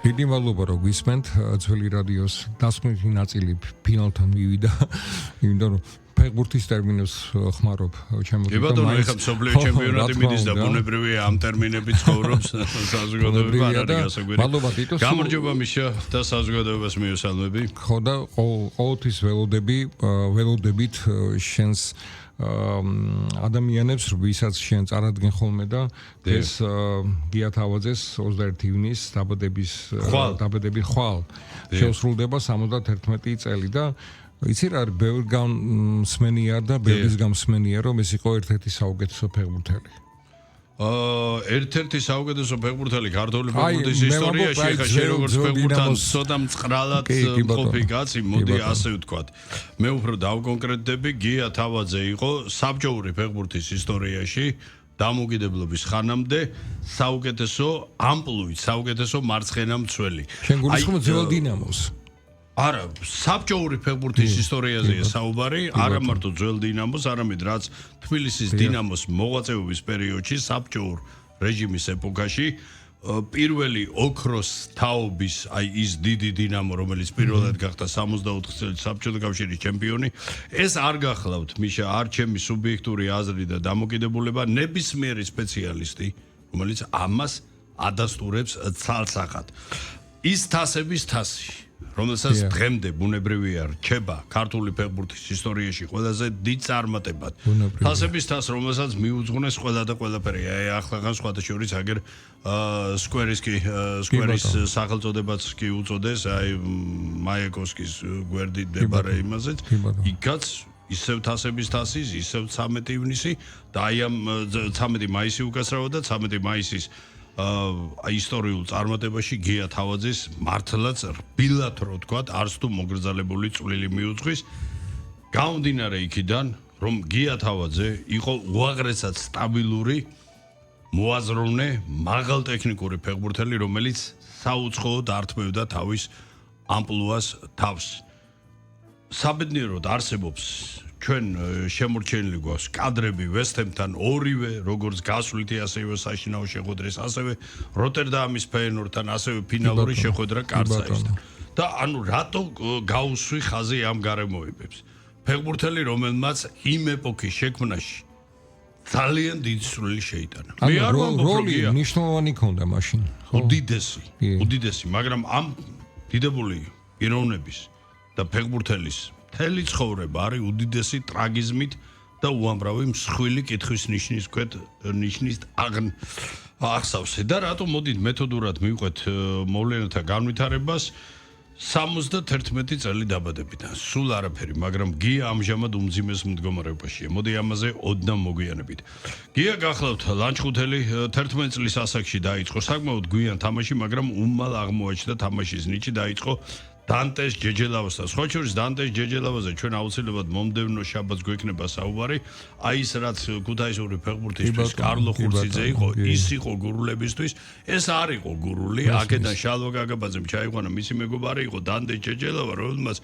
დიდი მადლობა რომ გვისმენთ ძველი რადიოს დასმითი ნაწილი ფინალთან მივიდა იმიტომ რომ ფეხბურთის ტერმინებს ხმარობ ჩემო კი ბატონო ეხლა მსოფლიო ჩემპიონატი მიდის და ბუნებრივია ამ ტერმინებით ცხოვრობს საზოგადოება არ არის გასაგვირი მადლობა თითოს გამარჯობა მიშა და საზოგადოებას მიესალმები ხო და ყოველთვის ველოდებით შენს ადამიანებს ვისაც შენ წარადგენ ხოლმე და ეს გია თავაძეს 21 ივნის დაბადების ხვალ შეუსრულდება 71 წელი და იცი რა ბევრ გამსმენია და ბევრის გამსმენია რომ ეს იყო ერთ-ერთი საუკეთესო ფეხბურთელი ერთ-ერთი საუკეთესო ფეხბურთელი ქართული ფეხბურთის ისტორიაში ხა შენ როგორც ფეხბურთთან ცოტა მწყრალად მყოფი კაცი მოდი ასე ვთქვათ მე უფრო დავკონკრეტდები გია თავაძე იყო საბჭოური ფეხბურთის ისტორიაში დამოუკიდებლობის ხანამდე საუკეთესო ამპლუით საუკეთესო მარცხენა მცველი შენ გულისხმობ ძველ დინამოს არა საბჭოური ფეხბურთის ისტორიაზეა საუბარი არა მარტო ძველ დინამოს არამედ რაც თბილისის დინამოს მოღვაწეობის პერიოდში საბჭოურ რეჟიმის ეპოქაში პირველი ოქროს თაობის აი ის დიდი დინამო რომელიც პირველად გახდა 64 წელს საბჭოთა კავშირის ჩემპიონი ეს არ გახლავთ მიშა არ ჩემი სუბიექტური აზრი და დამოკიდებულება ნებისმიერი სპეციალისტი რომელიც ამას ადასტურებს ცალსახად ის თასების თასი რომელსაც დღემდე ბუნებრივია რჩება ქართული ფეხბურთის ისტორიაში ყველაზე დიდ წარმატებად. თასების თას, რომელსაც მიუძღვნეს ყველა და ყველაფერი. აი ახლაღან სხვათა შორის აგერ სკვერის სახელწოდებაც კი უწოდეს, აი მაიაკოვსკის გვერდით მდებარე იმაზეც. იქაც ისევ თასების თასის, ისევ 13 ივნისი და აი ამ 13 მაისი უკაცრავა და 13 მაისის ისტორიულ წარმატებაში გია თავაძეს მართლაც რბილად რო თქვა არც თუ მოგრძალებული წვლილი მიუძღვის გამომდინარე იქიდან რომ გია თავაძე იყო უაღრესად სტაბილური მოაზროვნე მაღალ ტექნიკური ფეხბურთელი რომელიც საუცხოოდ ართმევდა თავის ამპლუას თავს საბედნიეროდ არსებობს ჩვენ შემორჩენილი გვაქვს კადრები ვესტჰემთან ორივე როგორც გასვლითი ასევე საშინაო შეხვედრის ასევე როტერდამის ფეიენორდთან ასევე ფინალური შეხვედრა კარცაისთან და ანუ რატო გაუსვი ხაზი ამ გარემოებებს ფეხბურთელი რომელმაც იმ ეპოქის შექმნაში ძალიან დიდი სრული შეიტანა მე არ ვამბობ მნიშვნელოვანი ქონდა მაშინ უდიდესი მაგრამ ამ დიდებული პიროვნების და ფეხბურთელის მთელი ცხოვრება არის უდიდესი ტრაგიზმით და უამრავი მსხვილი კითხვის ნიშნის აღსავსე და რატომ მოდით მეთოდურად მივყვეთ მოვლენათა განვითარებას 71 წელი დაბადებიდან სულ არაფერი მაგრამ გია ამჟამად უმძიმეს მდგომარეობაშია მოდი ამაზე ოდნავ მოგვიანებით გია გახლავთ ლანჩხუთელი 11 წლის ასაკში დაიწყო საკმაოდ გვიან თამაში მაგრამ უმალ აღმოაჩნდა თამაშის ნიჭი დაიწყო დანტეს ჯეჯელავასთან. სხვა შორის დანტეს ჯეჯელავაზე ჩვენ აუცილებლად მომდევნო შაბათს გვექნება საუბარი. აი ის რაც ქუთაისური ფეხბურთისთვის კარლო ხურციძე იყო, ის იყო გურულებისთვის. ეს არ იყო გურული. აქედან შალვა გაგაბაძემ ჩაიყვანა მისი მეგობარი იყო დანტე ჯეჯელავა, რომელმაც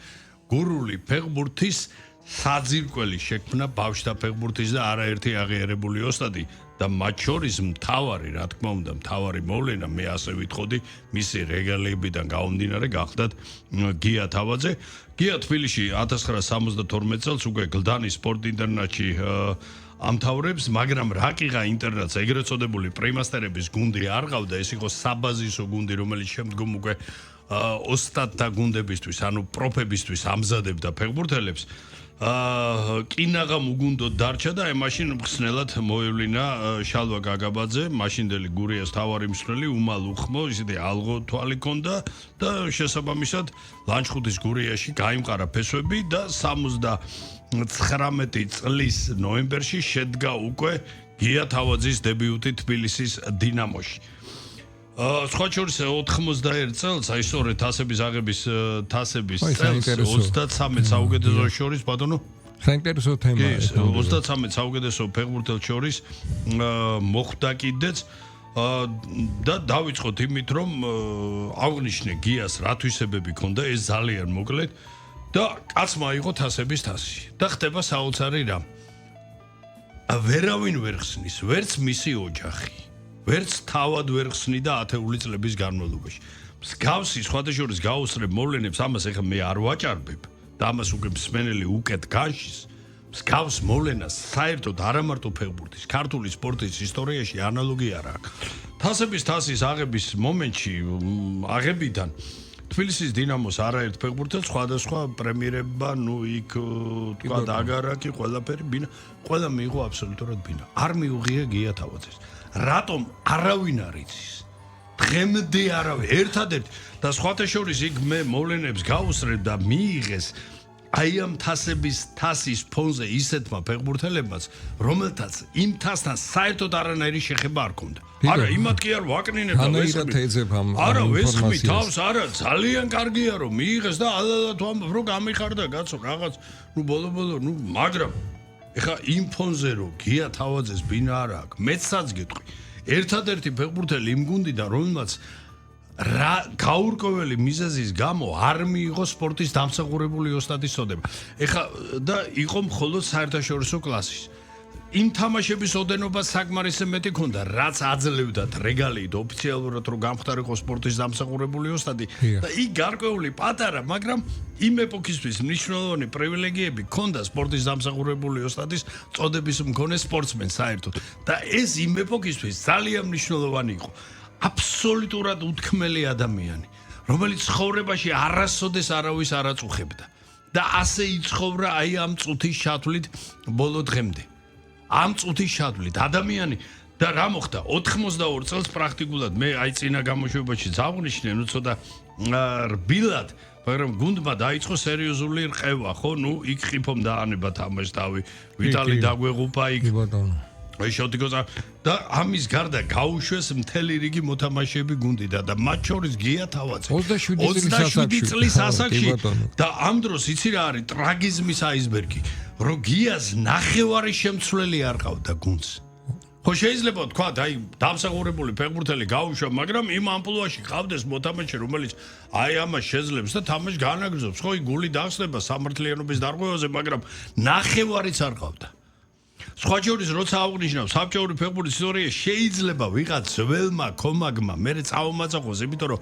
გურული ფეხბურთის საძირკველი შექმნა ბავშვთა ფეხბურთის და არაერთი აღიარებული ოსტატი და მათ შორის მთავარი, რა თქმა უნდა, მთავარი მოვლენა მე ასე ვითხოვდი, მისი რეგალიებიდან გამომდინარე გახდათ გია თავაძე. გია თბილისში 1972 წელს უკვე გლდანის სპორტ ინტერნატში ამთავრებს, მაგრამ რაკიღა ინტერნატს ეგრეთ წოდებული პრიმასტერების გუნდი არ ყავდა, ეს იყო საბაზისო გუნდი, რომელიც შემდგომ უკვე ოსტატთა გუნდებისთვის, ანუ პროფებისთვის ამზადებდა ფეხბურთელებს. კინაღამ უგუნდოდ დარჩა და აი მაშინ ხსნელად მოევლინა შალვა გაგაბაძე, მაშინდელი გურიას თავარი მსვლელი უმალ უხმო, ისეთი ალღო თვალი ჰქონდა და შესაბამისად ლანჩხუთის გურიაში გაიმყარა ფესვები და 79 წლის ნოემბერში შედგა უკვე გია თავაძის დებიუტი თბილისის დინამოში. სხვა შორის 91 წელს აი სწორედ თასების აღების თასების წელს 33 საუკეთესო შორის ბატონო საინტერესო თემაა 33 საუკეთესო ფეხბურთელს შორის მოხვდა კიდეც და დავიწყოთ იმით რომ აღნიშნე გიას რა თვისებები ქონდა ეს ძალიან მოკლედ და კაცმა იყო თასების თასი და ხდება საოცარი რამ ვერავინ ვერ ხსნის ვერც მისი ოჯახი ვერც თავად ვერ ხსნიდა ათეული წლების განმავლობაში. მსგავსი სხვადასხვა გაუსწრებ მოვლენებს ამას ეხლა მე არ ვაჭარბებ და ამას უკვე მსმენელი უკეთ განშის. მსგავს მოვლენას საერთოდ არა მარტო ფეხბურთის, ქართული სპორტის ისტორიაში ანალოგია არ აქვს. თასების თასის აღების მომენტში აღებიდან თბილისის დინამოს არაერთ ფეხბურთელს სხვადასხვა პრემიერება, იქ თქვა დაგარაკი, ყველაფერი ბინა, ყველა მიიღო აბსოლუტურად ბინა. არ მიუღია გია თავაძეს. რატომ არავინ არ იცის? დღემდე არავინ. ერთადერთი და სხვათა შორის იქ მე მოვლენებს გავუსწრებ და მიიღეს აი ამ თასის ფონზე ისეთმა ფეხბურთელებმაც, რომელთაც იმ თასთან საერთოდ არანაირი შეხება არ ჰქონდა. არა, იმათ კი არ ვაკნინებ და არა, ვესხმი თავს, არა, ძალიან კარგია რომ მიიღეს და ალალად ვამბობ რომ გამიხარდა კაცო რაღაც, ბოლო, მაგრამ ეხა იმ ფონზე რომ გია თავაძეს ბინა არ აქვს, მეცაც გეტყვი. ერთადერთი ფეხბურთელი იმ გუნდიდან, რომელმაც რა გაურკვეველი მიზეზის გამო არ მიიღო სპორტის დამსახურებული ოსტატის წოდება. ეხა და იყო მხოლოდ საერთაშორისო კლასის. იმ თამაშების ოდენობა საკმარისად მეტი ქონდა, რაც აძლევდათ რეგალიით ოფიციალურად რომ გამხდარიყო სპორტის დამსახურებული ოსტატი და იქ გარკვეული პატარა, მაგრამ იმ ეპოქისთვის მნიშვნელოვანი პრივილეგიები ქონდა სპორტის დამსახურებული ოსტატის წოდების მქონე სპორტსმენს საერთოდ. და ეს იმ ეპოქისთვის ძალიან მნიშვნელოვანი იყო. აბსოლუტურად უთქმელი ადამიანი, რომელიც ცხოვრებაში არასოდეს არავის არ აწუხებდა და ასე იცხოვრა აი ამ წუთის ჩათვლით ბოლო დღემდე. ამ წუთის ჩათვლით ადამიანი და რა მოხდა 82 წელს პრაქტიკულად მე აი წინა გამოშვებაში წავღნიშნე, ცოტა რბილად, მაგრამ გუნდმა დაიწყო სერიოზული რყევა, ხო, იქ ყიფომ დაანება თამაშს თავი, ვიტალი დაგვეღუპა იქ. აი შოთიკოა და ამის გარდა გაუშვეს მთელი რიგი მოთამაშეები გუნდიდან და მათ შორის გია თავაძე 27 წლის ასაკში და ამ დროს იცი რა არის ტრაგიზმის აისბერგი რომ გიას ნახევარი შემცვლელი არ ყავდა გუნდს ხო შეიძლება თქვა აი დამსახურებული ფეხბურთელი გაუშვა მაგრამ იმ ამპლუაში ყავდეს მოთამაშე რომელიც აი ამას შეძლებს და თამაშს განაგრძობს ხო გული დახსნება სამართლიანობის დარღვევაზე მაგრამ ნახევარიც არ ყავდა სხვა შორის როცა აღნიშნავს საბჭოური ფეხბურთის ისტორია შეიძლება ვიღაც ძველმა კომაგმა მე წაუმაწახოს იმიტომ რომ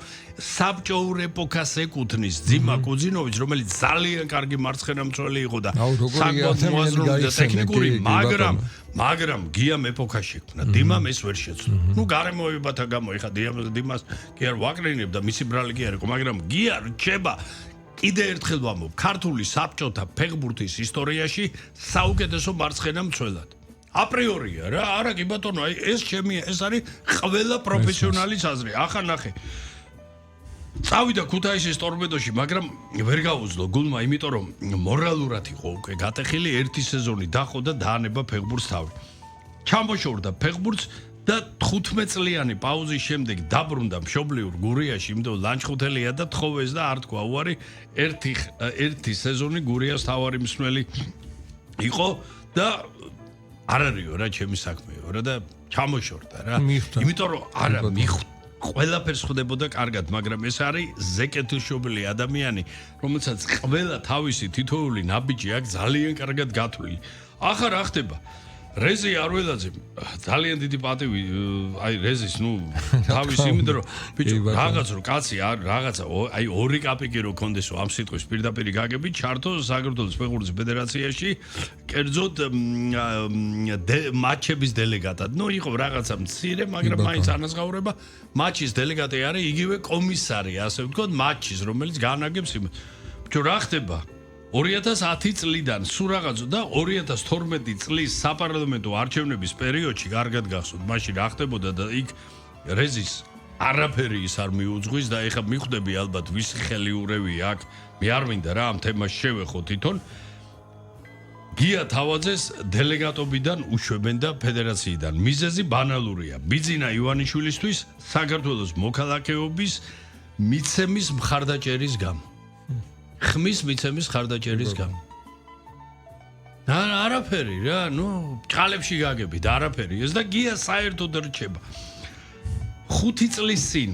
საბჭოურ ეპოქას ეკუთვნის ძიმა კუძინოვიჩ რომელიც ძალიან კარგი მარცხენა მცველი იყო და საკმაოდ მოაზროვნე და ტექნიკური მაგრამ გიამ ეპოქაში ქნა დიმამ ეს ვერ შეძლო ნუ გარემოებათა გამო ეხა დიმას კი არ ვაკრინებ და მისი ბრალი კი არ იყო მაგრამ გია რჩება კიდე ერთხელ ვამბობ, ქართული საბჭოთა ფეხბურთის ისტორიაში საუკეთესო მარცხენა მცველად. აპრიორია რა, არა კი ბატონო, აი ეს არის ყველა პროფესიონალის აზრი. ახლა ნახე. წავიდა ქუთაისის ტორპედოში, მაგრამ ვერ გაუძლო გულმა, იმიტომ რომ მორალურად იყო უკვე გატეხილი ერთი სეზონი დახო და დაანება ფეხბურთს თავი. ჩამოშორდა ფეხბურთს და 15 წლიანი პაუზის შემდეგ დაბრუნდა მშობლიურ გურიაში, იმიტომ ლანჩხუთელია და თხოვეს და არ თქვა უარი, ერთი სეზონი გურიას თავარი მსმელი იყო და არ არისო რა ჩემი საქმეო რა და ჩამოშორდა რა. იმიტომ რომ არა ყველაფერს ხვდებოდა კარგად, მაგრამ ეს არის ზეკეთილშობილი ადამიანი, რომელსაც ყველა თავისი თითოეული ნაბიჯი აქვს ძალიან კარგად გათვლილი. ახლა რა ხდება? რეზი არველაძე ძალიან დიდი პატივი აი რეზის თავის იმიტომ რომ ბიჭო რაღაც რო კაცი არ რაღაცა აი ორი კაპიკი რო კონდესო ამ სიტყვის პირდაპირ გაგებით ჩართო საქართველოს ფეხბურთის ფედერაციაში კერძოდ მატჩების დელეგატად იყო რაღაცა მცირე მაგრამ მაინც ანაზღაურება მატჩის დელეგატი არის იგივე კომისარი ასე ვთქვათ მატჩის რომელიც განაგებს იმ ბიჭო რა ხდება 2010 წლიდან სულ რაღაცა და 2012 წლის საპარლამენტო არჩევნების პერიოდში კარგად გახსოვთ, მაშინ რა ხდებოდა და იქ რეზის არაფერი ის არ მიუძღვის და ეხლა მიხვდები ალბათ ვისი ხელიურევი აქ, მე არ მინდა რა ამ თემას შევეხო თვითონ. გია თავაძეს დელეგატობიდან უშვებენ და ფედერაციიდან. მიზეზი ბანალურია. ბიძინა ივანიშვილისთვის საქართველოს მოქალაქეობის მიცემის მხარდაჭერის გამო. ხმის მიცემის ხარდაჭერის გამო. არაფერი რა, ჭყალებში გაგებით, არაფერი. ეს და გია საერთოდ რჩება. 5 წლის წინ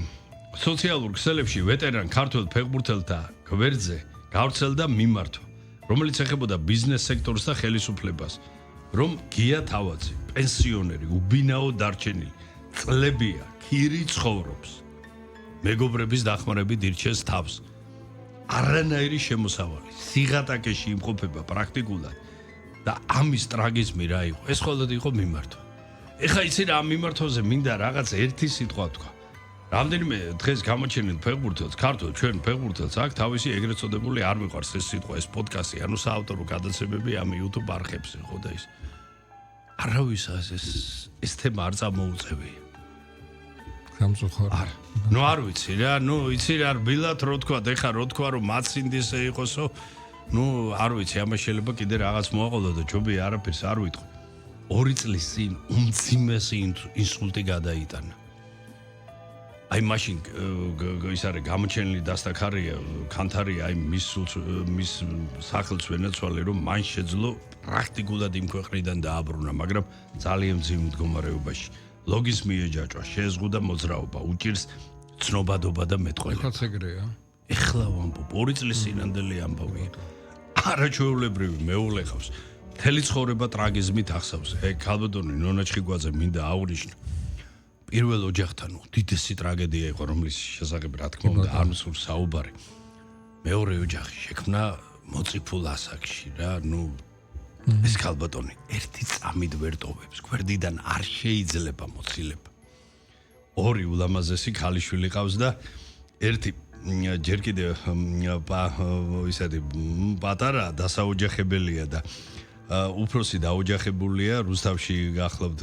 სოციალურ ქსელებში ვეტერან ქართველ ფეხბურთელთა გვერდზე გავრცელდა მიმართვა, რომელიც ეხებოდა ბიზნეს სექტორს და ხელისუფლებას, რომ გია თავაძე, პენსიონერი, უბინაო დარჩენილი, წლებია ქირი ცხოვრობს. მეგობრების დახმარებით ირჩეს თავს. არანაირი შემოსავალი, სიღატაკეში იმყოფება პრაქტიკულად და ამის ტრაგიზმი რა იყო? ეს მხოლოდ იყო მიმართვა. ეხა იცი რა ამ მიმართვაზე მინდა რაღაც ერთი სიტყვა თქვა. რამდენიმე დღეს გამოჩენილ ფეხბურთელს, ქართულ ჩვენ ფეხბურთელს აქვს თავისი ეგრეთ წოდებული არ მიყვარს ეს სიტყვა, ეს პოდკასტი, ანუ საავტორო გადაცემები ამ YouTube არხებზე, ხო და ის. არავისაც ეს თემა არ წამოუწევია. სამწუხაროდ. ნუ არ ვიცი რა, ნუ იცი რა რბილად რო თქვა, ეხა რო თქვა რომ მაცინდისე იყოსო, ნუ არ ვიცი, ამას შეიძლება კიდე რაღაც მოაყოლო და ჯობია არაფერს არ ვიტყვი. 2 წლის წინ უმძიმესი ინსულტი გადაიტანა. აი მაშინ ის არის გამოჩენილი დასტაქარია, კანთარია აი მის სახელს ვენაცვალე რომ მან შეძლო პრაქტიკულად იმ ქვეყნიდან დააბრუნა, მაგრამ ძალიან მძიმე მდგომარეობაში. ლოგის მიეჯაჭვა, შეზღუდა მოძრაობა, უჭირს ცნობადობა და მეტყველება. ეხლაც ეგრეა. ეხლა ვამბობ, 2 წლის წინანდელი ამბავია. არაჩვეულებრივი მეულე ხავს. მთელი ცხოვრება ტრაგიზმით ახსავს. ქალბატონი ნონა ჩხიგვაძე მინდა აღვნიშნო. პირველ ოჯახთან უდიდესი ტრაგედია იყო, რომლის შესახებ რა თქმა უნდა არ მსურს საუბარი. მეორე ოჯახი შექმნა მოწიფულ ასაკში რა, ნუ ეს ქალბატონი ერთი წამით ვერ ტოვებს, გვერდიდან არ შეიძლება მოცილება. 2 ულამაზესი ქალიშვილი ყავს და ერთი ჯერ კიდე ისეთი პატარა დასაოჯახებელია და უფროსი დაოჯახებულია, რუსთავში გახლავთ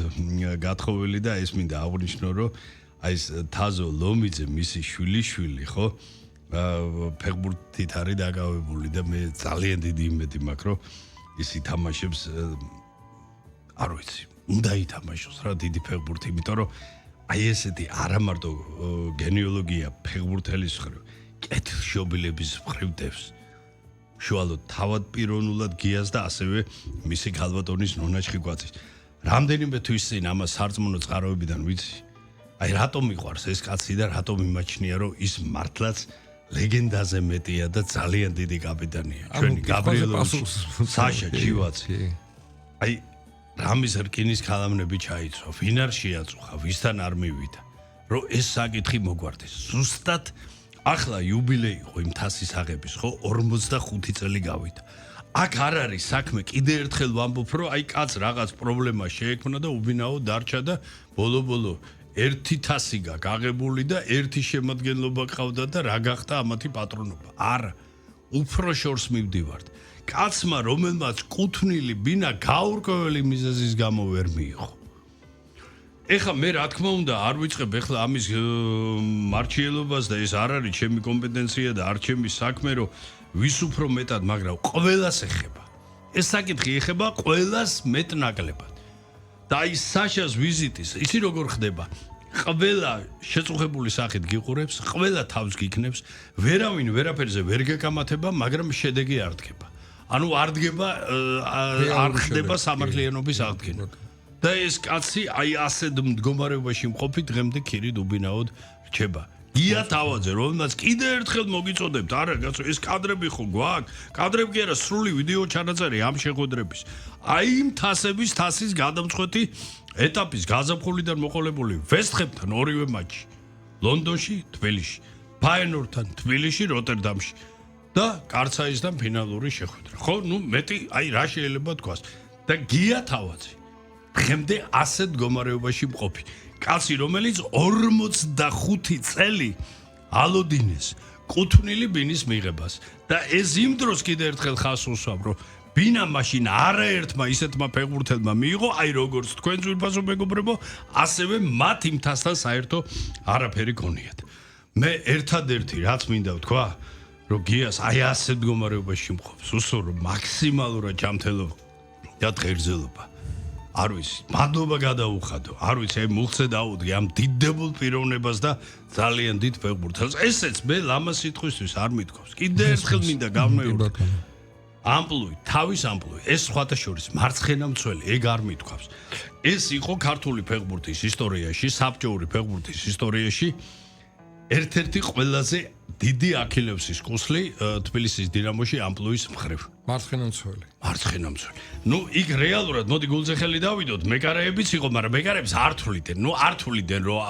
გათხოვილი და ეს მინდა აღვნიშნო, რომ აი ეს თაზო ლომიძე მისი შვილიშვილი, ხო? ფეხბურთით არის დაკავებული და მე ძალიან დიდი იმედი მაქვს, რომ ის ითამაშებს არ ვიცი, უნდა ითამაშოს რა დიდი ფეხბურთი, იმიტომ რომ აი ესეთი არა მარტო გენიოლოგია ფეხბურთელის მხრივ, კეთილშობილების მხრივ დევს. შუალოდ თავად პიროვნულად გიას და ასევე მისი ქალბატონის ნონა ჩხიგვაძის. რამდენიმე თვის წინ ამას სარწმუნო წყაროებიდან ვიცი. აი რატომ მიყვარს ეს კაცი და რატომ იმაჩნია რომ ის მართლაც ლეგენდაზე მეტია და ძალიან დიდი კაპიტანია. ჩვენი გაბრიელოვიჩი, საშა ჩივაცი. აი რამის რკინის ქალამნები ჩაიცვა, ვინ არ შეაწუხა, ვისთან არ მივიდა, რომ ეს საკითხი მოგვარდეს. ზუსტად ახლა იუბილეი იყო იმ თასის აღების, ხო, 45 წელი გავიდა. აქ არ არის საქმე, კიდე ერთხელ ვამბობ, რომ აი კაც რაღაც პრობლემა შეექმნა და უბინაო დარჩა და ბოლო-ბოლო ერთი თასი გაღებული და ერთი შემადგენლობა ყავდა და რა გახდა ამათი პატრონობა. არა, უფრო შორს მივდივართ. კაცმა, რომელმაც კუთვნილი ბინა გაურკვეველი მიზეზის გამო ვერ მიიღო. ეხლა მე რა თქმა უნდა არ ვიწყებ ეხლა ამის მარჩიელობას და ეს არ არის ჩემი კომპეტენცია და არ ჩემი საქმე, რომ ვის უფრო მეტად, მაგრამ ყველას ეხება. ეს საკითხი ეხება ყველას მეტნაკლებად. და აი საშას ვიზიტის, იცი როგორ ხდება? ყველა შეწუხებული სახით გიყურებს, ყველა თავს გიქნებს, ვერავინ ვერაფერზე ვერ გეკამათება, მაგრამ შედეგი არ დგება. ანუ არ დგება, არ ხდება სამართლიანობის აღდგენა. და ეს კაცი აი ასეთ მდგომარეობაში მყოფი დღემდე ქირით უბინაოდ რჩება. გია თავაძე, რომელმაც კიდე ერთხელ მოგიწოდებთ, არა კაცო, ეს კადრები ხო გვაქვს? კადრები კი არა, სრული ვიდეო ჩანაწერი ამ შეხვედრების. აი იმ თასის გადამწყვეტი ეტაპის გაზაფხულიდან მოყოლებული ვესტჰემთან ორივე მატჩი. ლონდონში, თბილისში, ფაენორდთან, თბილისში, როტერდამში და კარცაისთან ფინალური შეხვედრა. ხო, ნუ მეტი აი რა შეიძლება თქვას. და გია თავაძე დღემდე ასეთ მდგომარეობაში მყოფი. კაცი, რომელიც 45 წელი ალოდინეს კუთვნილი ბინის მიღებას და ეს იმ დროს კიდე ერთხელ ხას უსვამ, რომ ბინა მაშინ არაერთმა ისეთმა ფეხბურთელმა მიიღო, აი როგორც თქვენ ძვირფასო მეგობრებო, ასევე მათ იმ თასთან საერთო არაფერი გონიათ. მე ერთადერთი რაც მინდა ვთქვა, რომ გიას აი ასეთ მდგომარეობაში მყოფს, უსურო მაქსიმალურად ჯანმრთელობა და ღერძელობა. არ ვიცი, მადლობა გადაუხადო. არ ვიცი, აი მუხზე დაუდგე ამ დიდებულ პიროვნებას და ძალიან დიდ ფეხბურთელს. ესეც მე ლამას სიტყვისთვის არ მithქვავს. კიდე ერთხელ მინდა გავმეორდე. ამპლუი, თავის ამპლუი, ეს სხვათა შორის მარცხენა მცველი, ეგ არ მithქვავს. ეს იყო ქართული ფეხბურთის ისტორიაში, საბჭოური ფეხბურთის ისტორიაში ერთ-ერთი ყველაზე დიდი აქილევსის კუსლი თბილისის დინამოში ამპლუის მხრივ. მარცხენა მცველი. მარცხენა მცველი. ნუ იქ რეალურად მოდი გულზე ხელი დავიდოთ, მეკარეებიც იყო, მაგრამ მეკარეებს არ თuliდნენ. ნუ არ თuliდნენ რომ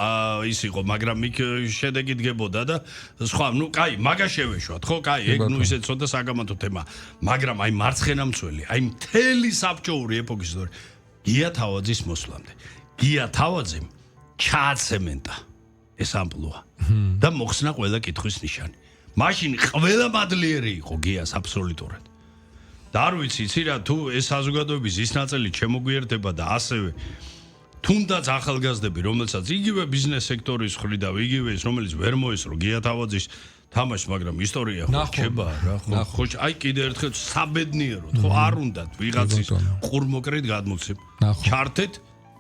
ის იყო, მაგრამ იქ შედეგი დგებოდა და სხვა, ნუ კაი, მაგა შევეშვათ, ხო, კაი, ეგ ნუ ისე ცოტა საგამათო თემა. მაგრამ აი მარცხენა მცველი, აი მთელი საბჭოური ეპოქის დრო გია თავაძის მოსვლამდე. გია თავაძემ ჩააცემენტა ეს ამპლუა და მოხსნა ყველა კითხვის ნიშანი. მაშინ ყველა მადლიერი იყო გიას აბსოლუტურად. და არ ვიცი, იცი რა, თუ ეს საზოგადოების ის ნაწილი შემოგვიერთება და ასევე თუნდაც ახალგაზრდები, რომელსაც იგივე ბიზნეს სექტორის მხრიდან, იგივე ის, რომელიც ვერ მოესწრო გია თავაძის თამაშს, მაგრამ ისტორია ხო რჩება რა, ხო, აი კიდე ერთხელ საბედნიეროდ, ხო, არ უნდათ ვიღაცის ყურმოკრით გადმოცემ. ჩართეთ,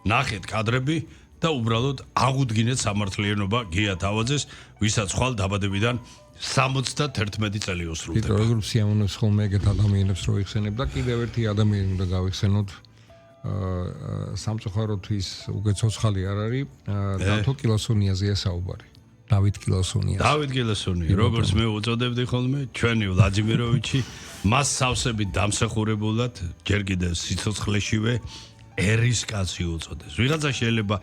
ნახეთ კადრები და უბრალოდ აღუდგინეთ სამართლიანობა გია თავაძეს, ვისაც ხვალ დაბადებიდან 71 წელი ოსრულდება. იმიტომ რომ სიამოვნებს ხოლმე ეგეთ ადამიანებს რო იხსენებ და კიდევ ერთი ადამიანი უნდა გავიხსენოთ სამწუხაროთვის უკვე ცოცხალი არ არის დათო კილოსონიაზეა საუბარი. დავით კილოსონია. დავით კილოსონია, როგორც მე უწოდებდი ხოლმე, ჩვენი ვლადიმიროვიჩი მას სავსებით დამსახურებულად ჯერ კიდევ სიცოცხლეშივე ერის კაცი უწოდეს. ვიღაცა შეიძლება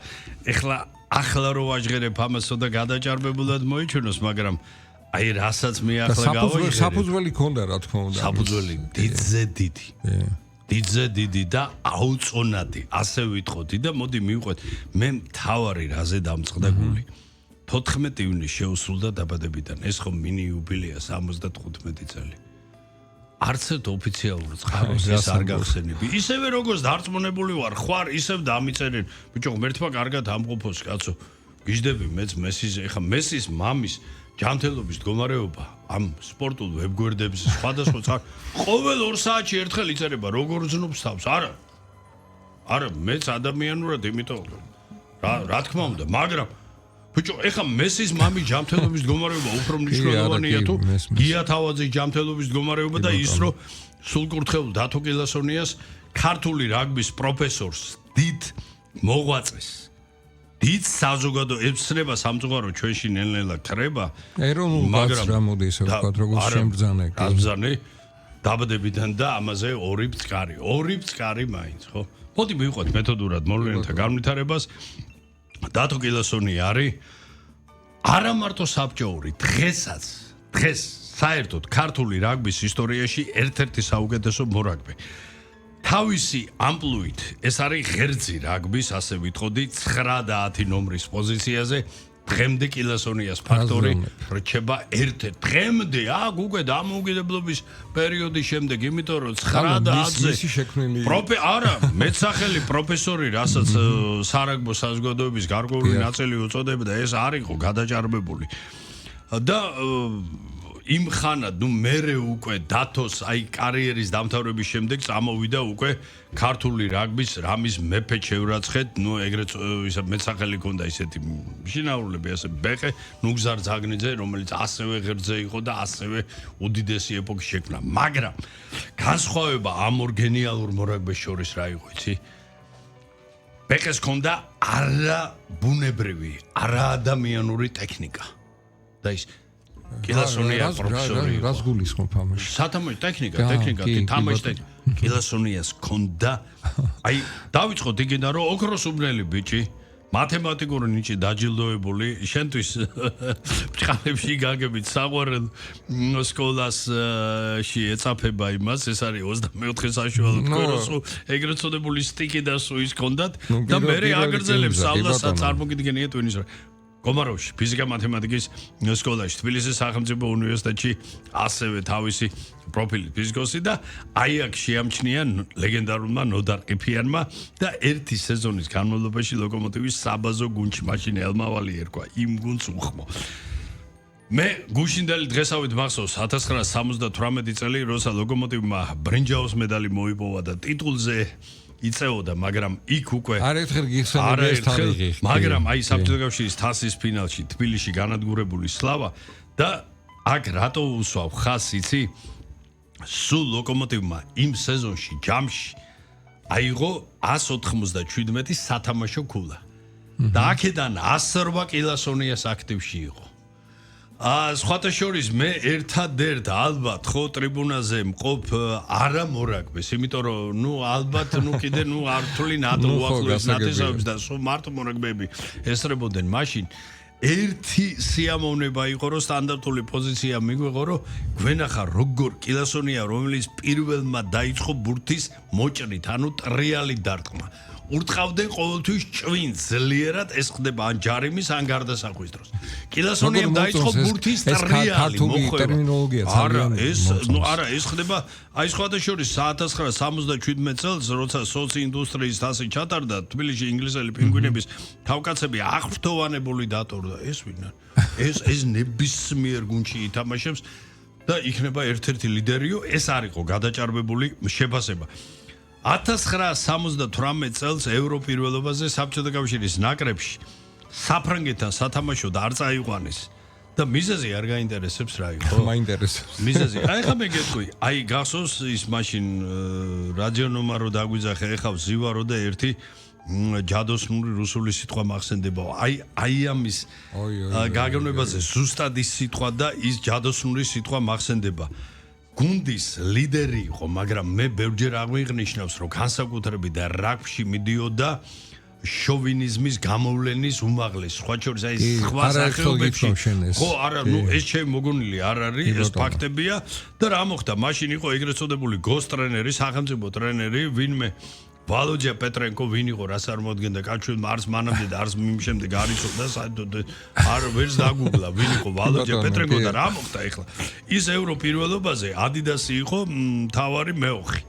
ახლა რო ვაჟღერებ ამასო და გადაჭარბებულად მოიჩვენოს, მაგრამ აი რასაც მე ახლა გავაჟღერებ. საფუძველი ქონდა რა თქმა უნდა. საფუძველი დიდზე დიდი. დიდზე დიდი და აუწონადი, ასე ვიტყოდი და მოდი მივყვეთ, მე მთავარი რაზე დამწყდა გული. 14 ივნისს შეუსრულდა დაბადებიდან. ეს ხო მინი იუბილეა 75 წელი. არც ერთ ოფიციალურ წყაროს ეს არ გახსენები. ისევე როგორც დარწმუნებული ვარ, ხوار ისევ დამიწერენ. ბიჭო, მერთმა კარგად ამყოფოს, კაცო. გიждები მეც მესის, ეხა მესის მამის ჯანმრთელობის მდგომარეობა ამ სპორტულ ვებგვერდებზე სხვადასხვა ყოველ 2 საათში ერთხელ იწერება, როგორ ზნობს თავს. არა, მეც ადამიანურად იმიტომ რა თქმა უნდა, მაგრამ ბიჭო, ეხა მესის მამის ჯანმრთელობის მდგომარეობა უფრო მნიშვნელოვანია თუ გია თავაძის ჯანმრთელობის მდგომარეობა და ის რომ სულკურთხეულ დათო კილოსონიას ქართული რაგბის პროფესორს დიდ მოღვაწეს დიდ საზოგადო ებსნება სამწუხარო ჩვენში ნელ-ნელა ხრება ეროვნულ კაცს რა მოდი ისე ვთქვათ როგორც შემბრძანე გაბრძანე დაბადებიდან და ამაზე ორი ბწკარი მაინც ხო მოდი მივყვეთ მეთოდურად მოვლენათა განვითარებას დათო კილოსონია არის არა მარტო საბჭოური დღეს საერთოდ ქართული რაგბის ისტორიაში ერთ-ერთი საუკეთესო მორაგბე თავისი ამპლუით ეს არის ღერძი რაგბის ასე ვიტყოდი 9 და 10 ნომრის პოზიციაზე დღემდე კილოსონიას ფაქტორი რჩება ერთ-ერთ დღემდე აქ უკვე დამოუკიდებლობის პერიოდის შემდეგ იმიტომ რომ 9 და 10-ზე არა მეცახელი პროფესორი რასაც სარაგბო საზოგადოების გარკვეული ნაწილი უწოდებდა ეს არ იყო გადაჭარბებული და იმ ხანად ნუ მერე უკვე დათოს აი კარიერის დამთავრების შემდეგ წამოვიდა უკვე ქართული რაგბის რამის მეფე შევრაცხეთ ნუ ეგრეთ ისა მეცახელი ქონდა ისეთი შინაურულები ასე ბეყე ნუგზარ ზაგნიძე რომელიც ასევე ღერძზე იყო და ასევე უდიდესი ეპოქის შექმნა მაგრამ განსხვავება ამ ორ გენიალურ მორაგბეს შორის რა იყო იცი ბეყეს ქონდა არაბუნებრივი არაადამიანური ტექნიკა და ის კილოსონია პროფესორი რას გულისხმობ ამაში სათამაშო ტექნიკა თამაში კილოსონიას ქონდა აი დავიწყოთ იქიდან რომ ოქროს უბნელი ბიჭი მათემატიკური ნიჭი დაჯილდოებული შენთვის ბჭყალებში გაგებით საყვარელ სკოლაში ეწაფება იმას ეს არის 24 საშუალო კოროსო ეგრეთ წოდებული სტიკი და სუის ქონდათ და მე აგრძელებს სწავლასაც წარმოგიდგენია ტვინის კომაროვში ფიზიკა-მათემატიკის სკოლაში თბილისის სახელმწიფო უნივერსიტეტში ასევე თავისი პროფილი ფიზიკოსი და აი აქ შეამჩნია ლეგენდარულმა ნოდარ ყიფიანმა და ერთი სეზონის განმავლობაში ლოკომოტივის საბაზო გუნდში მაშინ ელმავალი ერქვა იმ გუნდს უხმო მე გუშინდელი დღესავით მახსოვს 1978 წელი როცა ლოკომოტივმა ბრინჯაოს медаლი მოიპოვა და ტიტულზე იწეოდა, მაგრამ იქ უკვე არაერთხელ გიხსენებია ეს თარიღი. მაგრამ აი საბჭოთა კავშირის თასის ფინალში თბილისში განადგურებული სლავა და აქ რატო უსვავ ხას იცი? სულ ლოკომოტივმა იმ სეზონში ჯამში აიღო 197 სათამაშო ქულა. და აქედან 108 კილოსონიას აქტივში იყო. სხვათა შორის მე ერთადერთ ალბათ ხო ტრიბუნაზე მყოფ არა მორაგბეს, იმიტომ რომ ალბათ კიდე ართული ნატო უახლოეს ნათესავებს და სულ მარტო მორაგბეები ესწრებოდნენ მაშინ ერთი სიამოვნება იყო რომ სტანდარტული პოზიცია მიგვეღო რომ გვენახა როგორ კილასონია რომელიც პირველმა დაიწყო ბურთის მოჭრით ანუ ტრიალი დარტყმა ურტყავდნენ ყოველთვის ჭვინს ძლიერად ეს ხდება ან ჯარიმის ან გარდასახვის დროს. კილასონიამ დაიწყო ბურთის ტრიალი ტერმინოლოგია არა ეს ხდება აი სხვათა შორის 1977 წელს როცა სოციინდუსტრიის თასი ჩატარდა თბილისში ინგლისელი პინგვინების თავკაცები აღფრთოვანებული დატოვდა ეს ვინ არის ეს ნებისმიერ გუნდში ითამაშებს და იქნება ერთ-ერთი ლიდერიო ეს არ იყო გადაჭარბებული შეფასება 1978 წელს ევროპირველობაზე საბჭოთა კავშირის ნაკრებში საფრანგეთთან სათამაშოდ არ წაიყვანეს და მიზეზი არ გაინტერესებს რა იყო? მაინტერესებს. მიზეზი. აი ხა მე გეტყვი, აი გახსოვს ის მაშინ რადიონომა რო დაგვიძახე, ეხავს ზივარო და ერთი ჯადოსნური რუსული სიტყვა მახსენდება. აი ამის გაგონებაზე ზუსტად ის სიტყვა და ის ჯადოსნური სიტყვა მახსენდება. გუნდის ლიდერი იყო, მაგრამ მე ბევრჯერ აღვინიშნავს, რომ განსაკუთრებით და რაგბში მიდიოდა შოვინიზმის გამოვლენის უმაღლეს. სხვა შორის აი სხვა სახეობებში. ხო, არა, ეს ჩემი მოგონილი არ არის, ეს ფაქტებია და რა მოხდა? მაშინ იყო ეგრეთ წოდებული გოს ტრენერი, სახელმწიფო ტრენერი, ვინმე ვალოდია პეტრენკო ვინ იყო რას არ მოადგენდა კაცვი არს მანამდე და არს მის შემდეგ არ იცოდა არ ვერს დაგუგლა ვინ იყო ვალოდია პეტრენკო და რა მოხდა ეხლა ის ევროპირველობაზე ადიდასი იყო მთავარი მეოხი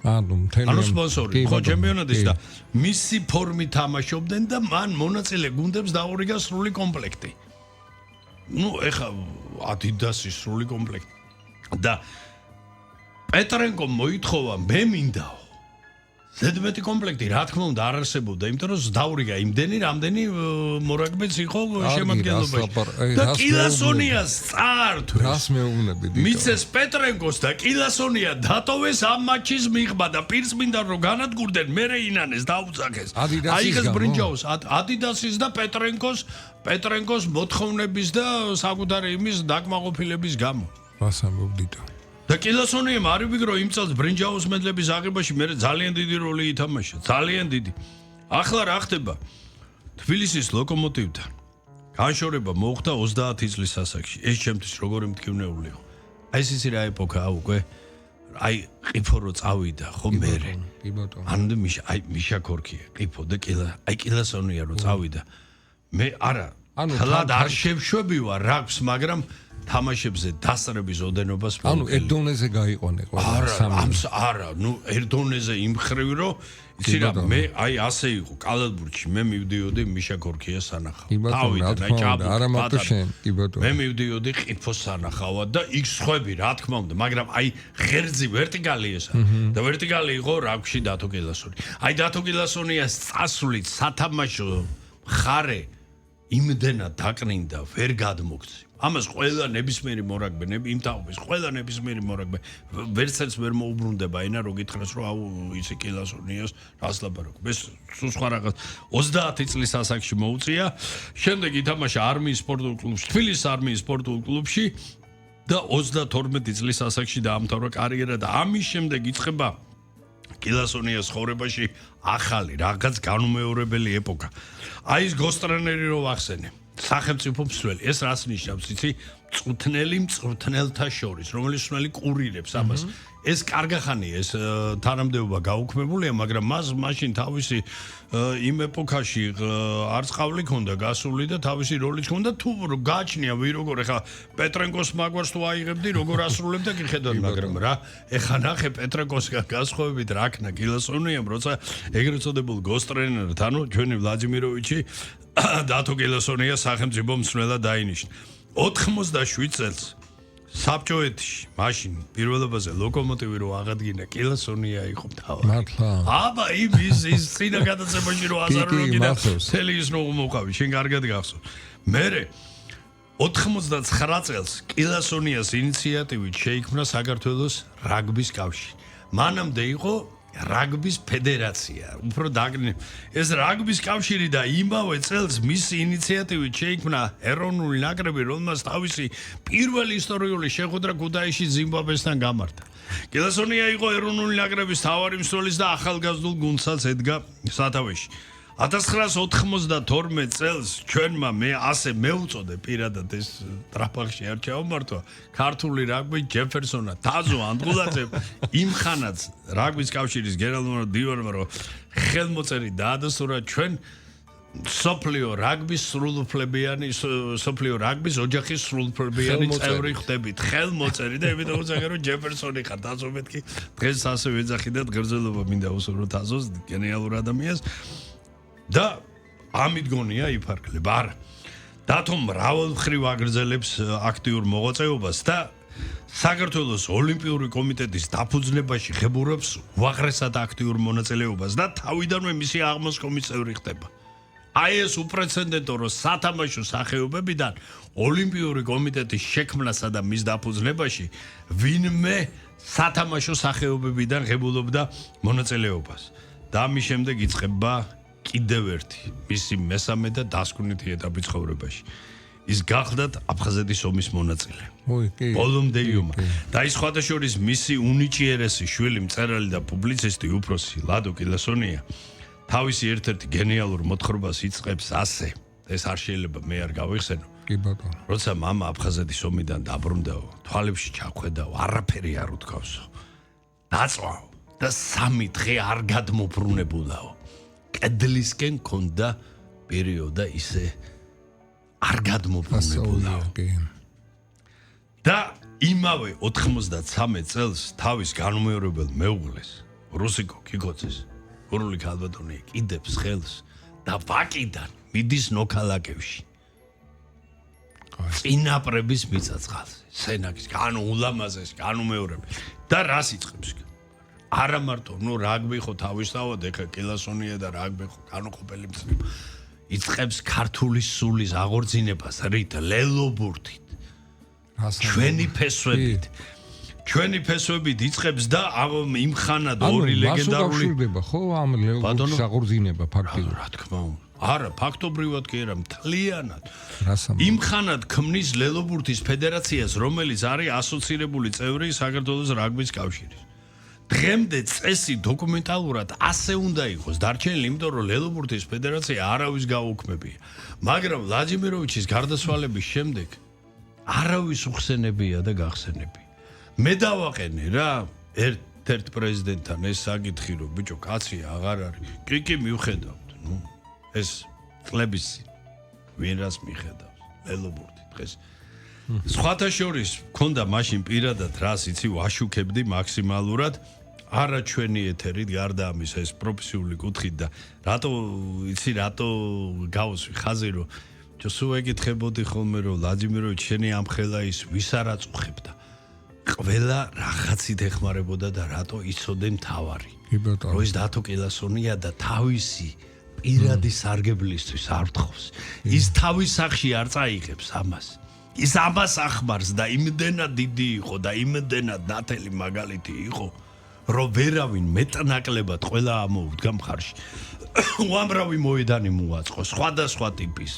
ანუ სპონსორი ხო ჩემპიონატის და მისი ფორმით თამაშობდნენ და მან მონაწილე გუნდებს დაურიგა სრული კომპლექტი ეხლა ადიდასის სრული კომპლექტი და პეტრენკო მოითხოვა მე მინდაო ზედმეტი კომპლექტი რა თქმა უნდა არ არსებობდა, იმიტომ რომ დაურიგა იმდენი, რამდენი მორაგბეც იყო შემადგენლობაში. და კილასონიას წაართვეს. რას მეუბნები? მიცეს პეტრენკოს და კილასონია დატოვეს ამ მატჩის მიღმა და პირს მინდა რომ განადგურდნენ, მერე ინანეს დაუძახეს. აიღეს ბრინჯაოს ადიდასის და პეტრენკოს მოთხოვნების და საკუთარი იმის დაკმაყოფილების გამო. რას ამბობდით? და კილასონიამ არ ვიგრო იმ წელს ბრინჯაოს მედლების აღებაში მე ძალიან დიდი როლი ითამაშა, ძალიან დიდი. ახლა რა ხდება? თბილისის ლოკომოტივთან განშორება მოხდა 30 წლის ასაკში. ეს ჩემთვის როგორი მტკივნეული იყო. აი ეს ისი რა ეპოქაა უკვე. აი ყიფო რო წავიდა, ხო მერე. კი ბატონო. ანუ მიშა ქორქია, ყიფო და კილასონია რო წავიდა. მე არა, ხლად არ შევშვებივა რაგბს, მაგრამ თამაშებზე დასწრების ოდენობას ანუ ერდონეზე გაიყვანე ყველა არა ერდონეზე იმხრივ რომ იცი რა მე აი ასე იყო კალათბურთში მე მივდიოდი მიშა ქორქიას სანახავ არა მარტო შენ კი ბატონო მე მივდიოდი ყიფოს სანახავად და იქ სხვები რა თქმა უნდა მაგრამ აი ღერძი ვერტიკალი ესა და ვერტიკალი იყო რაგბში დათო კილასონი აი დათო კილასონიას წასვლით სათამაშო ხარე იმდენად დაკნინდა ვერ გადმოგცი ამას ყველა ნებისმიერი მორაგბე იმ თაობის ყველა ნებისმიერი მორაგბე ვერცერს ვერ მოუბრუნდება ენა რო გითხრას რომ აუ ისი კილასონიას რას ლაპარაკობ ეს სულ სხვა რაღაც 30 წლის ასაკში მოუწია შემდეგ ითამაშა არმიის სპორტულ კლუბში თბილისის არმიის სპორტულ კლუბში და 32 წლის ასაკში დაამთავრა კარიერა და ამის შემდეგ იწყება კილასონიას ხოვრებაში ახალი რაღაც განუმეორებელი ეპოქა აი ეს გოსტრენერი რო ვახსენე სახელმწიფო მსვლელი ეს რას ნიშნავს იცი მწვრთნელთა შორის რომელიც მსვლელი კურირებს ამას ეს კარგახანია ეს თანამდებობა გაუქმებულია მაგრამ მას მაშინ თავისი იმ ეპოქაში არც ყავლი ქონდა გასული და თავისი როლიც ქონდა თუ გააჩნია ვი როგორ ეხა პეტრენკოს მაგვარს თუ აიღებდი როგორ ასრულებდა კი ხედავ მაგრამ რა ეხა ნახე პეტრენკოსგან გასხოვებით რა ქნა კილასონიამ როცა ეგრეთ წოდებულ გოსტრენერთან ანუ ჩვენი ვლადიმიროვიჩი დათო კილასონია სახელმწიფო მსვლელად დაინიშნა 87 წელს საბჭოეთში მაშინ პირველობაზე ლოკომოტივი რო აღადგინა კილასონია იყო მთავარი მართლა აბა ის წინა გადაცემაში რო აზარო კიდე თელი ის რო მოყავი შენ კარგად გახსოვს მერე 89 წელს კილასონიას ინიციატივით შეიქმნა საქართველოს რაგბის კავშირი მანამდე იყო რაგბის ფედერაცია. უფრო დაგნი ეს რაგბის კავშირი და იმავე წელს მისი ინიციატივით შეიქმნა ეროვნული ნაკრები, რომელმაც თავისი პირველი ისტორიული შეხვედრა ქუთაისში ზიმბაბვესთან გამართა. კილასონია იყო ეროვნული ნაკრების მთავარი მსროლიც და ახალგაზრდულ გუნდსაც ედგა სათავეში. 1992 წელს ჩვენმა მე ასე მეუწოდე პირადად ეს ტრაფახში არ ჩავმართვა ქართული რაგბი ჯეფერსონა თაზო ანდღულაძე იმ ხანაც რაგბის კავშირის გენერალურმა დირექტორმა რომ ხელმოწერი დაადასტურა ჩვენ სოფლიო რაგბის სრულუფლებიანი სოფლიო რაგბის ოჯახის სრულუფლებიანი წევრი ხდებით ხელმოწერი და იმიტომ ვუძახე რომ ჯეფერსონი ხარ თაზო მეთქი დღეს ასე ვეძახიდეთ გრძელობა მინდა უსურვო თაზოს გენიალურ ადამიანს და ამით გონია იფარგლება. არა. დათო მრავალმხრივ აგრძელებს აქტიურ მოღვაწეობას და საქართველოს ოლიმპიური კომიტეტის დაფუძნებაში ღებურობს უაღრესად აქტიურ მონაწილეობას და თავიდანვე მისი აღმოსკომის წევრი ხდება. აი ეს უპრეცედენტო რომ სათამაშო სახეობებიდან ოლიმპიური კომიტეტის შექმნასა და მის დაფუძნებაში ვინმე სათამაშო სახეობებიდან ღებულობდა მონაწილეობას. და ამის შემდეგ იწყება კიდევ ერთი მისი მესამე და დასკვნითი ეტაპი ცხოვრებაში. ის გახლდათ აფხაზეთის ომის მონაწილე. ბოლომდე იომა. და ის სხვადასხვა მისი უნიჭიერესი შვილი მწერალი და პუბლიცისტი უფროსი ლადო კილასონია თავისი ერთ-ერთი გენიალურ მოთხრობას იწყებს ასე. ეს არ შეიძლება მე არ გავიხსენო. კი ბატონო. როცა მამა აფხაზეთის ომიდან დაბრუნდაო, თვალებში ჩაქვედაო, არაფერი არ უთქვავსო. დაწვაო და 3 დღე არ გადმობრუნებულაო. კედლისკენ ქონდა პერიოდა ისე არ გადმობრუნებულაო. და იმავე 93 წელს თავის განუმეორებელ მეუღლეს რუსიკო კიკოძეს გურული ქალბატონია კიდებს ხელს და ვაკიდან მიდის ნოქალაკევში. წინაპრების მიწაწყალზე სენაკის განუ ულამაზეს განუმეორებელი და რას იწყებს? არა მარტო, რაგბი ხო თავისთავად ეხა კილასონია და რაგბი ხო განუყოფელი მცნება. იწყებს ქართული სულის აღორძინებას რით ლელობურთით. ჩვენი ფესვებით. ჩვენი ფესვებით იწყებს და იმ ხანად ორი ლეგენდარული გახსოვდება ხო ამ ლელობურთის აღორძინება ფაქტობრივად. რა თქმა უნდა. არა, ფაქტობრივად კი არა, მთლიანად. იმ ხანად ქმნის ლელობურთის ფედერაციას, რომელიც არის ასოცირებული წევრი საქართველოს რაგბის კავშირის. დღემდე წესი დოკუმენტალურად ასე უნდა იყოს დარჩენილი, იმიტომ რომ ლელობურთის ფედერაცია არავის გაუქმებია. მაგრამ ვლადიმიროვიჩის გარდაცვალების შემდეგ არავის უხსენებია და გახსენებია. მე დავაყენე რა ერთ პრეზიდენტთან ეს საკითხი რომ ბიჭო კაცი აღარ არის. კი მივხედავთ, ეს წლების ვინ რას მიხედავს ლელობურთი დღეს. სხვათა შორის მქონდა მაშინ პირადად რას იცი ვაშუქებდი მაქსიმალურად არა ჩვენი ეთერით გარდა ამისა ეს პროფესიული კუთხით და რატო გავუსვი ხაზი რომ ჯოსუ ეკითხებოდი ხოლმე რომ ვლადიმიროვიჩ შენი ამ ხელა ის ვის არ აწუხებდა ყველა რაღაცით ეხმარებოდა და რატო იცოდნენ თავარი რომ ის დათო კილასონია და თავისი პირადი სარგებლისთვის არ თხოვს ის თავის სახში არ წაიღებს ამას ის ამას ახმარს და იმდენად დიდი იყო და იმდენად ნათელი მაგალითი იყო რომ ვერავინ მეტნაკლებად ყველა ამოუდგა მხარში უამრავი მოედანი მოაწყო სხვადასხვა ტიპის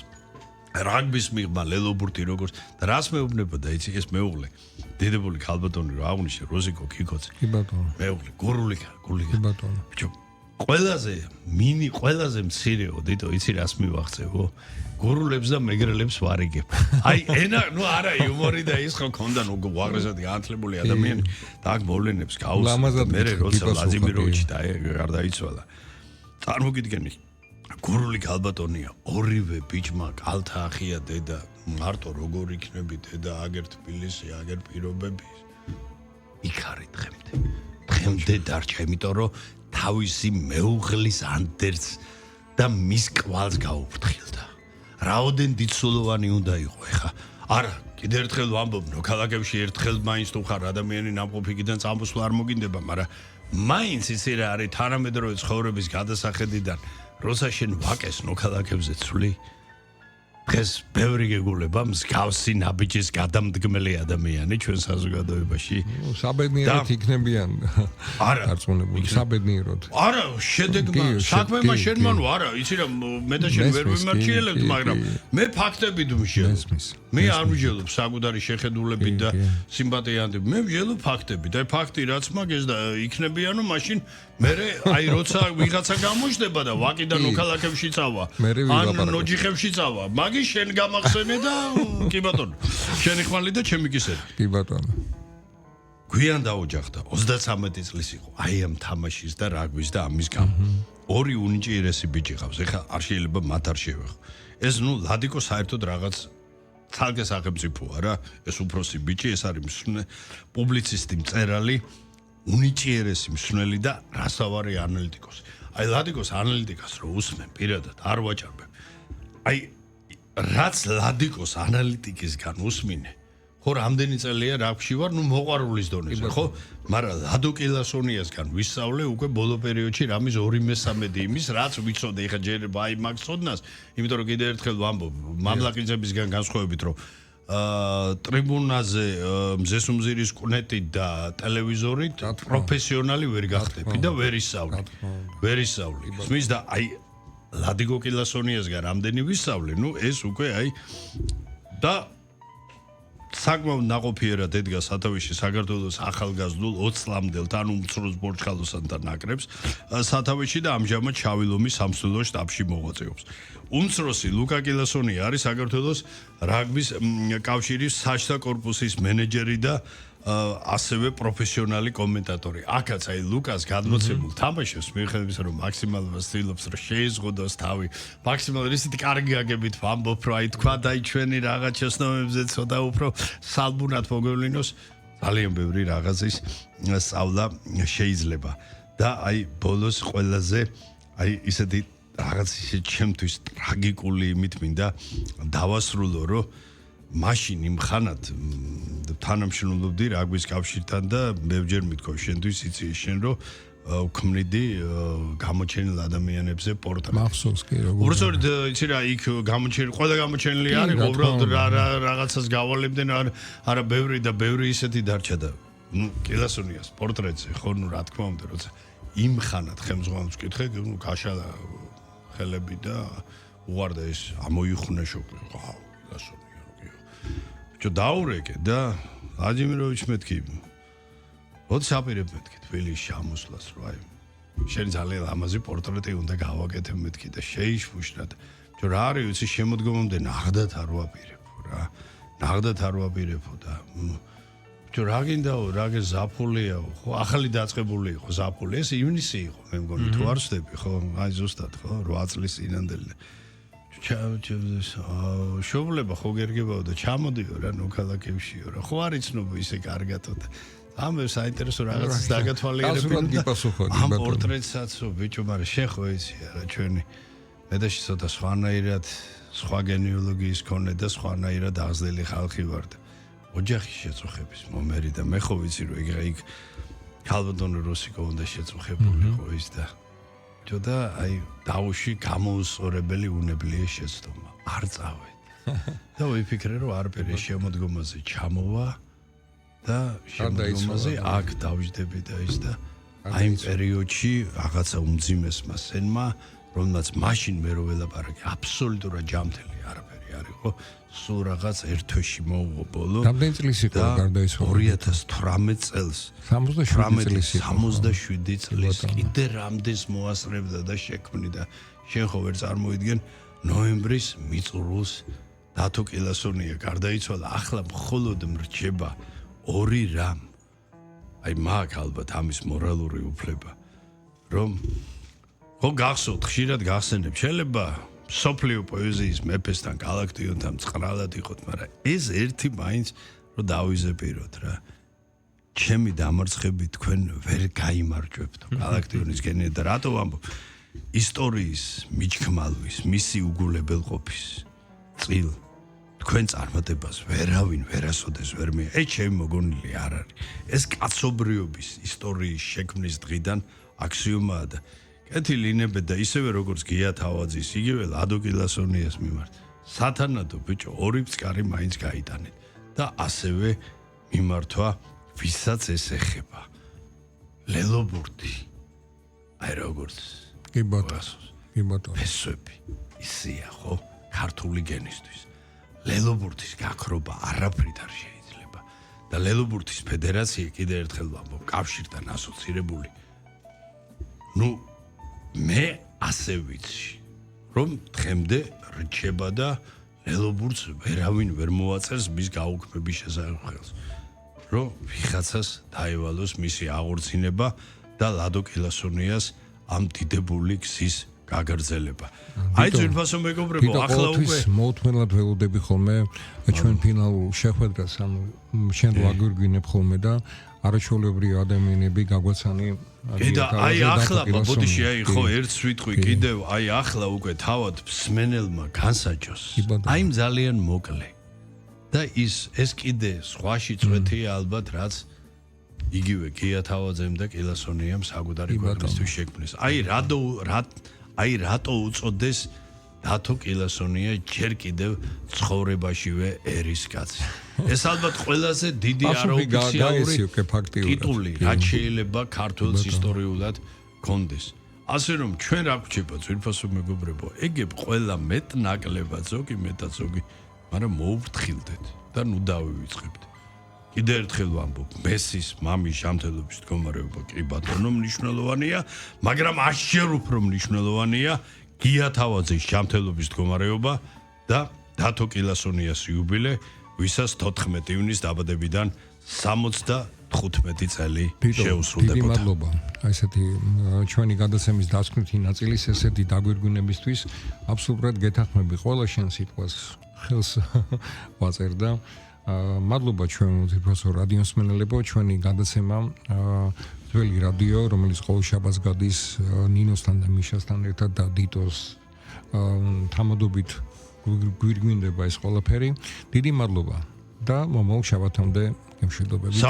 რაგბის მიღმა ლელობურთი როგორც და რას მეუბნებოდა იცი ეს მეუღლე დედებული ქალბატონი რო აღნიშნე როზიკო კიკოძე კი ბატონო მეუღლე გურული კი ბატონო ბიჭო ყველაზე მცირეო დედო იცი რას მივახცევო გურულებს და მეგრელებს ვარიგებ. აი ენა, არა იუმორი და ის ხო ქონდა უაღრესად განათლებული ადამიანი და აქ მოვლენებს გაუსწრებს. მე როცა ვლადიმიროვიჩი და გარდაიცვალა. წარმოგიდგენი გურული ქალბატონია, ორივე ბიჭმა კალთა ახია დედა, მარტო როგორ იქნები დედა, აგერ თბილისი, აგერ პირობები. იქ არის დღემდე. დღემდე დარჩა, იმიტომ რომ თავისი მეუღლის ანდერს და მის კვალს გაუფრთხილდა. რაოდენ დიდსულოვანი უნდა იყო ეხა არა კიდე ერთხელ ვამბობ ნოქალაკევში ერთხელ მაინც თუ ხარ ადამიანი ნამყოფიგიდან წამოსვლა არ მოგინდება მაგრამ მაინც იცი რა არის თანამედროვე ცხოვრების გადასახედიდან როცა შენ ვაკეს ნოქალაკევზე ცვლი დღეს ბევრი გეგულება მსგავსი ნაბიჯის გადამდგმელი ადამიანი ჩვენ საზოგადოებაში. საბედნიეროდ იქნებიან. არა, დარწმუნებული, საბედნიეროდ. არა, შედეგმა, საქმემა შენმან არა, იცი რა, მე და შენ ვერ ვიმარჩიელებთ, მაგრამ მე ფაქტებით ვმშელობ. მე არ ვმშელობ საკუთარი შეხედულებით და სიმპათიანდებით. მე ვმშელობ ფაქტებით. აი ფაქტი რაც მაგეს და იქნებიანო, მაშინ მე აი როცა ვიღაცა გამოჩნდება და ვაკიდან ოქალაკებში წავა, ან ნოჯიხებში წავა, მაგის შენ გამახსენე და კი ბატონო, შენი ხმალი და ჩემი კისერი. კი ბატონო. გვიან დაოჯახდა 33 წლის იყო აი ამ თამაშის და რაგბის და ამის გამო. ორი უნიჭიერესი ბიჭი ყავს. ეხლა არ შეიძლება მათ არ შევეხო. ეს ნუ ლადიკო საერთოდ რაღაც თალკე სახელმწიფოა რა. ეს უფროსი ბიჭი, ეს არის პუბლიცისტი, მწერალი, უნიჭიერესი მსმენელი და რასავარი ანალიტიკოსი. აი ლადიკოს ანალიტიკას რო უსმენ პირადად არ ვაჭარბებ. აი რაც ლადიკოს ანალიტიკისგან უსმინე ხო რამდენი წელია რაგბში ვარ, ნუ მოყვარულის დონეზე, ხო? მაგრამ ლადო კილასონიასგან ვისწავლე უკვე ბოლო პერიოდში რამის 2/3 იმის, რაც ვიცოდე, ეხა ჯერ აი მაგ ცოდნას, იმიტომ რომ კიდევ ერთხელ ვამბობ, მამლაკიძებისგან განსხვავებით, რომ ტრიბუნაზე მზესუმზირის კუნეთი და ტელევიზორით პროფესიონალი ვერ გახდები და ვერ ისწავლი. ვერ ისწავლი. ხმის და აი ლადიგო კილასონიასგან რამდენი ვისწავლე, ნუ ეს უკვე აი და საკმაოდ ნაყოფიერად ედგა სათავეში საქართველოს ახალგაზრდულ 20 წლამდელთან უმცროს ბორჩხალოსანთან ნაკრებს სათავეში და ამჟამად შავილომის სამსვლელო შტაბში მოღვაწეობს. უმცროსი ლუკა კილასონი არის საქართველოს რაგბის კავშირის საჯთა კორპუსის მენეჯერი და ასევე პროფესიონალი კომენტატორი. აქაც აი ლუკას გადმოცემულ თამაშებს მიუხედავად რომ მაქსიმალურად ცდილობს რომ შეიზღუდოს თავი, მაქსიმალურად ისეთი კარგი აგებით ვამბობ რომ აი თქვა და ჩვენი რაღაც შეცნობებზე ცოტა უფრო სალბუნად მოგევლინოს, ძალიან ბევრი რაღაცის სწავლა შეიძლება. და აი ბოლოს ყველაზე აი ისეთი რაღაც ისეთი ჩემთვის ტრაგიკული იმით მინდა დავასრულო რომ მაშინ იმ ხანად თანამშრომლობდი რაგბის კავშირთან და ბევრჯერ მithქვი შენთვის იცი შენ რომ ვქმნიდი გამოჩენილ ადამიანებზე პორტრეტს. მახსოვს კი როგორ. უბრალოდ იცი რა იქ გამოჩენილი ყველა გამოჩენილი არის უბრალოდ რაღაცას გავალებდნენ არა ბევრი და ბევრი ისეთი დარჩა და ნუ კილასონიას პორტრეტზე ხო ნუ რა თქმა უნდა როცა იმ ხანად ხელმძღვანელს ვკითხე ნუ გაშალა ხელები და უყარდა ეს ამოიხუნა შოკლი ყავ კილასონი čo დაურეკე და ვლადიმიროვიჩ მეთქი როდის აპირებ მეთქი თბილისში ამოსვლას რომ აი შენ ძალიან ლამაზი პორტრეტი უნდა გავაკეთებ მეთქი და შეიშფუშნად čo რა არის ვიცი შემოდგომამდე ნახდათ არ ვაპირებო რა ნახდათ არ ვაპირებო და čo რა გინდაო რა გე ზაფხულია ხო ახალი დაწყებული იყო ზაფხული ეს ივნისი იყო მე მგონი თუ არ ვსდები ხო აი ზუსტად ხო 8 წლის წინანდელი შოვლება ხო გერგებაო და ჩამოდიო რა ნოქალაკევშიო რა ხო არ იცნობ ისე კარგათო და ამე საინტერესო რაღაცას დაგათვალიერებინ ამ პორტრეტსაც ბიჭო მაგრამ შენ ხო იცი რა ჩვენი მე და ცოტა სხვანაირად სხვა გენეოლოგიის კონე და სხვანაირად აღზრდილი ხალხი ვარ და ოჯახის შეწუხების მომერი და მე ხო ვიცი რომ იქ ქალბატონო როსიკო უნდა შეწუხებული ხო ის და ჯოდა აი დაუში გამოუსწორებელი უნებლიე შეცდომა არ წავედ და ვიფიქრე რომ არაფერი შემოდგომაზე ჩამოვა და შემოდგომაზე აქ დავждები და ის და აი იმ პერიოდში რაღაცა უმძიმესმა სენმა რომელმაც მაშინ მე რო ველაპარაკე აბსოლუტურად ჯამთელი არაფერი არის ხო სულ რაღაც ერთ თვეში მოუღო ბოლო რამდენი წლის იყო გარდაიცვალა 2018 წელს 67 წლის კიდე რამდენს მოასწრებდა და შექმნიდა შენ ხო ვერ წარმოიდგენ ნოემბრის მიწურულს დათო კილასონია გარდაიცვალა ახლა მხოლოდ მრჩება ორი რამ აი მაგ ალბათ ამის მორალური უფლება რომ ხო გახსოვთ ხშირად გახსენებ შეიძლება სოფლიო პოეზიის მეფესთან გალაქტიონთან წყრალად იყოთ, მაგრამ ეს ერთი მაინც რომ დავიზეპიროთ რა. ჩემი დამარცხები თქვენ ვერ გაიმარჯვებთ. გალაქტიონის გენიე და რატო ვამბობ? ისტორიის მიჩქმალვის, მისი უგულებელყოფის წილ თქვენ წარმატებას ვერავინ ვერასოდეს ვერ მე. ეს ჩემი მოგონილი არ არის. ეს კაცობრიობის ისტორიის შექმნის დღიდან აქსიომაა და კეთილინებე და ისევე როგორც გია თავაძის იგივე ლადო კილასონიას მიმართ სათანადო ბიჭო, ორი წყარი მაინც გაიტანეთ და ასევე მიმართვა ვისაც ეს ეხება. ლელობურთი. აი როგორც კი ბატონო. ფესვები ისია ხო? ქართული გენისთვის. ლელობურთის გაქრობა არაფრით არ შეიძლება. და ლელობურთის ფედერაცია კიდე ერთხელ ვამბობ, კავშირთან ასოცირებული. ნუ მე ასე ვიცი, რომ დღემდე რჩება და ლელობურთს ვერავინ ვერ მოაწერს მის გაუქმების შესახებ ხელს. რომ ვიღაცას დაევალოს მისი აღორძინება და ლადო კილასონიას ამ დიდებული გზის გაგრძელება. აი ძვირფასო მეგობრებო, ახლა უკვე მოუთმენლად ველოდები ხოლმე ჩვენ ფინალურ შეხვედრას, ანუ შენ ვაგვირგვინებ ხოლმე და არაჩვეულებრივი ადამიანები გაგვაცანი. და აი ახლა ბოდიში აი ხო ერთ სვიტყვი კიდევ აი ახლა უკვე თავად მსმენელმა განსაჯოს. აი ძალიან მოკლე. და ეს კიდე სხვაში წვეთია ალბათ რაც იგივე გია თავაძემ და კილასონიამ საკუთარი ქვეყნისთვის შექმნეს. აი რატო უწოდეს დათო კილასონია ჯერ კიდევ ცხოვრებაშივე ერის კაცი. ეს ალბათ ყველაზე დიდი არაოფიციალური ტიტული, რაც შეიძლება ქართულს ისტორიულად გქონდეს. ასე რომ ჩვენ რა გვჭირდება ძვირფასო მეგობრებო, ეგებ ყველა მეტ-ნაკლებად, ზოგი მეტად ზოგი, მაგრამ მოუფრთხილდეთ და ნუ დავივიწყებთ. კიდე ერთხელ ვამბობ, მესის მამის ჯანმრთელობის მდგომარეობა კი ბატონო მნიშვნელოვანია, მაგრამ ასჯერ უფრო მნიშვნელოვანია გია თავაძის ჯანმრთელობის მდგომარეობა და დათო კილასონიას იუბილე, ვისაც 14 ივნის დაბადებიდან 75 წელი შეუსრულდებოდა. დიდი მადლობა. აი ესეთი ჩვენი გადაცემის დასკვნითი ნაწილის ესეთი დაგვირგვინებისთვის აბსოლუტურად გეთანხმები ყველა შენ სიტყვას ხელს ვაწერდა. მადლობა ჩვენ ძირფასო რადიოს მსმენელებო, ჩვენი გადაცემა ძველი რადიო, რომელიც ყოველ შაბათს გადის ნინოსთან და მიშასთან ერთად და დიტოს თამადობით გვირგვინდება ეს ყველაფერი. დიდი მადლობა და მომავალ შაბათამდე გემშვიდობებით.